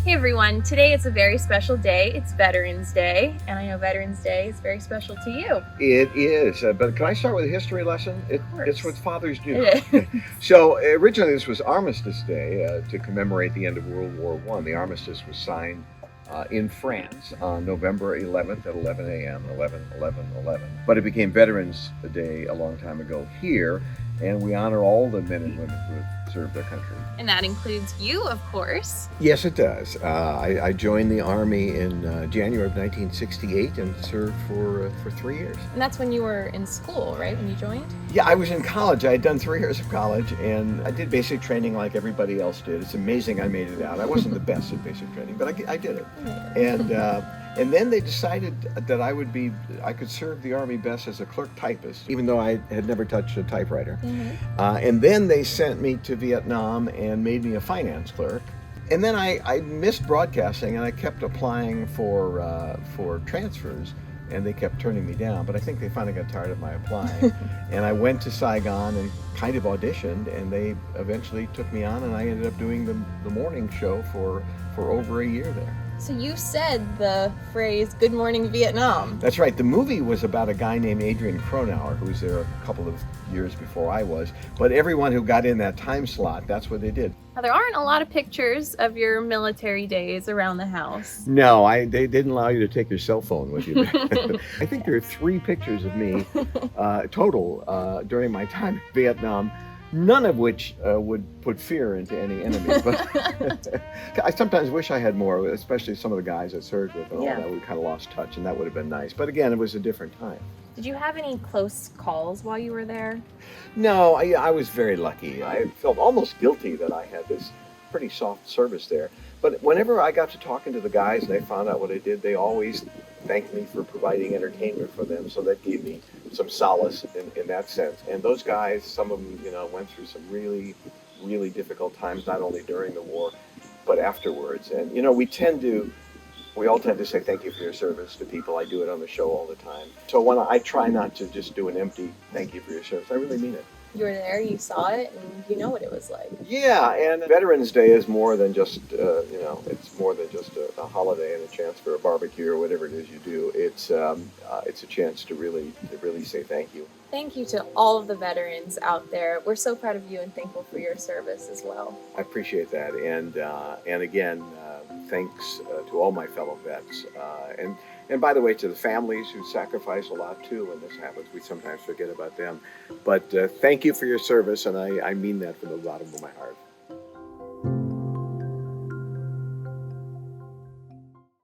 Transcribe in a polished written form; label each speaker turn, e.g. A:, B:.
A: Hey everyone, today is a very special day. It's Veterans Day, and I know Veterans Day is very special to you.
B: It is, but can I start with a history lesson?
A: Of
B: It's
A: course.
B: what fathers do.
A: It is.
B: So originally, this was Armistice Day to commemorate the end of World War One. The armistice was signed in France on November 11th at 11 a.m. 11/11/11. But it became Veterans Day a long time ago here, and we honor all the men and women who have served their country.
A: And that includes you, of course.
B: Yes, it does. I joined the Army in January of 1968 and served for 3 years.
A: And that's when you were in school, right? When you joined?
B: Yeah, I was in college. I had done 3 years of college, and I did basic training like everybody else did. It's amazing I made it out. I wasn't the best at basic training, but I did it. And then they decided that I could serve the Army best as a clerk typist, even though I had never touched a typewriter. And then they sent me to Vietnam and made me a finance clerk. And then I missed broadcasting, and I kept applying for transfers, and they kept turning me down. But I think they finally got tired of my applying. And I went to Saigon and kind of auditioned, and they eventually took me on, and I ended up doing the morning show for over a year there.
A: So you said the phrase, "Good morning, Vietnam."
B: That's right. The movie was about a guy named Adrian Cronauer, who was there a couple of years before I was. But everyone who got in that time slot, that's what they did.
A: Now, there aren't a lot of pictures of your military days around the house.
B: No, they didn't allow you to take your cell phone with you. I think there are 3 pictures of me total during my time in Vietnam, none of which would put fear into any enemy. But I sometimes wish I had more, especially some of the guys I served with and all that. We kind of lost touch, and that would have been nice. But again, it was a different time.
A: Did you have any close calls while you were there?
B: No, I was very lucky. I felt almost guilty that I had this pretty soft service there. But whenever I got to talking to the guys and they found out what I did, they always thanked me for providing entertainment for them. So that gave me some solace in that sense. And those guys, some of them, went through some really, really difficult times, not only during the war, but afterwards. And, we all tend to say thank you for your service to people. I do it on the show all the time. So when I try not to just do an empty thank you for your service, I really mean it.
A: You were there, you saw it, and you know what it was like.
B: Yeah, and Veterans Day is more than just, it's more than just a holiday and a chance for a barbecue or whatever it is you do. It's a chance to really say thank you.
A: Thank you to all of the veterans out there. We're so proud of you and thankful for your service as well.
B: I appreciate that, and again, thanks to all my fellow vets, and by the way, to the families who sacrifice a lot too when this happens. We sometimes forget about them, but thank you for your service, and I mean that from the bottom of my heart.